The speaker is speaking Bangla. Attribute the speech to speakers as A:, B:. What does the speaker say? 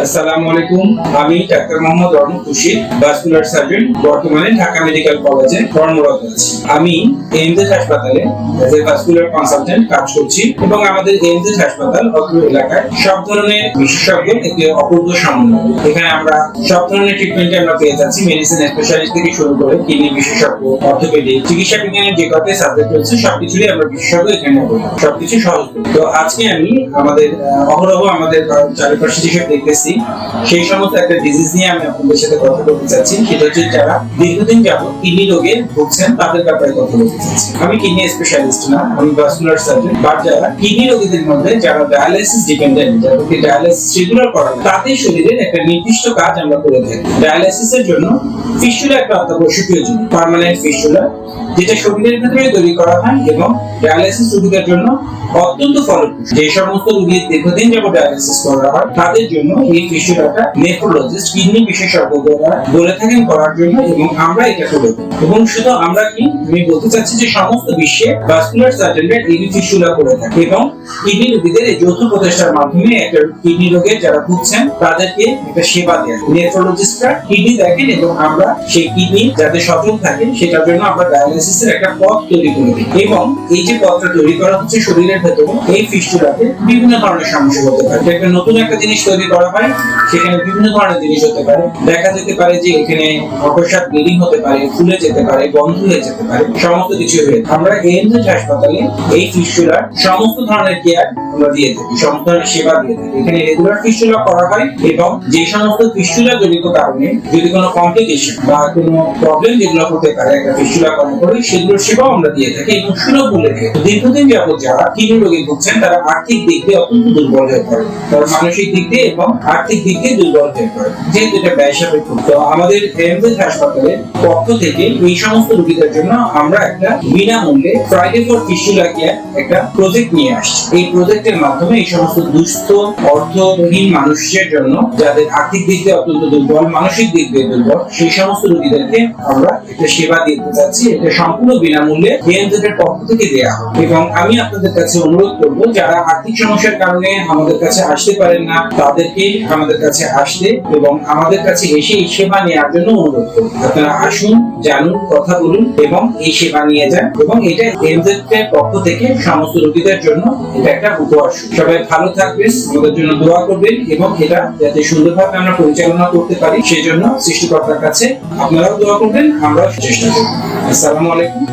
A: আসসালামু আলাইকুম। আমি ডাক্তার মোহাম্মদ রনক খুশি, ভাস্কুলার সার্জন, বর্তমানে ঢাকা মেডিকেল কলেজে কর্মরত আছি। আমি এমজেড হাসপাতালে এজ এ ভাস্কুলার কনসালটেন্ট কাজ করছি এবং আমাদের এমজেড হাসপাতাল অত্র এলাকায় সব ধরনের বিশেষজ্ঞ একটি অপূর্ব সমন্বয়। এখানে আমরা সব ধরনের ট্রিটমেন্ট আমরা পেয়ে যাচ্ছি, মেডিসিন স্পেশালিস্ট থেকে শুরু করে কিডনি বিশেষজ্ঞ, অর্থোপেডিক, চিকিৎসা বিজ্ঞানের যে কয়টা সাবজেক্ট রয়েছে সবকিছুরই আমরা বিশেষজ্ঞ এখানে বলি, সবকিছু সহজ। তো আজকে আমি আমাদের অহরহ আমাদের চারিপাশে যেসব দেখতেছি সেই সমস্ত একটা ডিজিজ নিয়ে আমি আপনাদের সাথে কথা বলতে চাচ্ছি। সেটা হচ্ছে যারা দীর্ঘদিন যাবত কিডনি রোগে ভুগছেন তাদের ব্যাপারে কথা বলতে চাচ্ছি। আমি কিডনি স্পেশালিস্ট না, আমি ভাস্কুলার সার্জন, বাট যারা কিডনি রোগীদের মধ্যে যারা ডায়ালাইসিস ডিপেন্ডেন্ট, যাদেরকে ডায়ালাইসিস রেগুলার করা তাদের শরীরের একটা নির্দিষ্ট কাজ আমরা করে থাকি। ডায়ালাইসিসের জন্য ফিস্টুলা একটা অত্যাবশ্যকীয় জিনিস, পার্মানেন্ট ফিস্টুলা, যেটা শরীরের ভেতরে তৈরি করা হয় এবং ডায়ালাইসিস রোগীদের জন্য অত্যন্ত ফলপ্রসূ। যে সমস্ত রোগী দীর্ঘদিন যাবত ডায়ালাইসিস করা হয় তাদের জন্য এই ফিস্টুলাটা নেফ্রোলজিস্ট, কিডনি বিশেষজ্ঞরা বলে থাকেন করার জন্য এবং আমরা এটা করে থাকি। এবং শুধু আমরা কি, আমি বলতে চাচ্ছি যে সমস্ত বিশ্বে ভাস্কুলার সার্জনরা এই ফিস্টুলা করে থাকে এবং কিডনি রোগীদের এই যৌথ প্রচেষ্টার মাধ্যমে একটা কিডনি রোগের যারা ভুগছেন তাদেরকে একটা সেবা দেয়। নেফ্রোলজিস্টরা কিডনি দেখেন এবং আমরা সেই কিডনি যাতে সচল থাকে সেটার জন্য আমরা ডায়ালাইসিসের একটা পথ তৈরি করে দিই। এবং এই যে পথটা তৈরি করা হচ্ছে শরীরের ভেতরে, এই ফিস্টুলাতে বিভিন্ন ধরনের সমস্যা হতে পারে। একটা নতুন একটা জিনিস তৈরি করা হয়, সেখানে বিভিন্ন ধরনের জিনিস হতে পারে। দেখা যেতে পারে যে এখানে অকস্মাৎ ব্লিডিং হতে পারে, ফুলে যেতে পারে, বন্ধ হয়ে যেতে পারে, সমস্ত কিছু হয়ে। আমরা এমজেড হাসপাতালে এই ফিস্টুলার সমস্ত ধরনের কেয়ার আমরা দিয়ে থাকি, সমস্ত ধরনের সেবা দিয়ে থাকি। এখানে রেগুলার ফিস্টুলা করা হয় এবং যে সমস্ত ফিস্টুলা জনিত কারণে যদি কোনো কমপ্লিকেশন বা কোনো প্রবলেম যেগুলো হতে পারে একটা ফিস্টুলা করার পরে, সেগুলোর সেবাও আমরা দিয়ে থাকি এবং সুলভ মূল্যে দিয়ে থাকি। দীর্ঘদিন যাবত যারা কিডনি রোগে ভুগছেন তারা আর্থিক দিক দিয়ে অত্যন্ত দুর্বল হয়ে পড়ে, তারা মানসিক দিক দিয়ে এবং আর্থিক দিক দিয়ে দুর্বল হয়ে পড়ে, যেহেতু এটা ব্যয় সাপেক্ষ। তো আমাদের এমজেড হাসপাতালের পক্ষ থেকে এই সমস্ত রোগীদের জন্য আমরা একটা বিনামূল্যে ফ্রাইডে ফর ফিস্টুলা কেয়ার একটা প্রজেক্ট নিয়ে আসছি। এই প্রজেক্টের মাধ্যমে এই সমস্ত দুস্থ অর্থহীন মানুষের জন্য, যাদের আর্থিক দিক দিয়ে অত্যন্ত দুর্বল, মানসিক দিক দিয়ে দুর্বল, সেই সমস্ত রোগীদেরকে আমরা একটা সেবা দিতে চাচ্ছি। এটা সম্পূর্ণ বিনামূল্যে এমজেড এর পক্ষ থেকে দেয়া হবে। এবং আমি আপনাদের কাছে অনুরোধ করব, যারা আর্থিক সমস্যার কারণে আমাদের কাছে আসতে পারেন না তাদেরকে আমাদের কাছে আসতে এবং আমাদের কাছে এসে এই সেবা নেওয়ার জন্য অনুরোধ করব। আপনারা আসুন, জানুন, কথা বলুন এবং এই সেবা নিয়ে যান। এবং এটা এমজেড এর পক্ষ থেকে সমস্ত রোগীদের জন্য এটা একটা উপহার। সবাই ভালো থাকবেন, আমাদের জন্য দোয়া করবেন এবং এটা যাতে সুন্দরভাবে আমরা পরিচালনা করতে পারি সেজন্য সৃষ্টিকর্তার কাছে আপনারাও দোয়া করবেন, আমরাও চেষ্টা করব। আসসালামু আলাইকুম।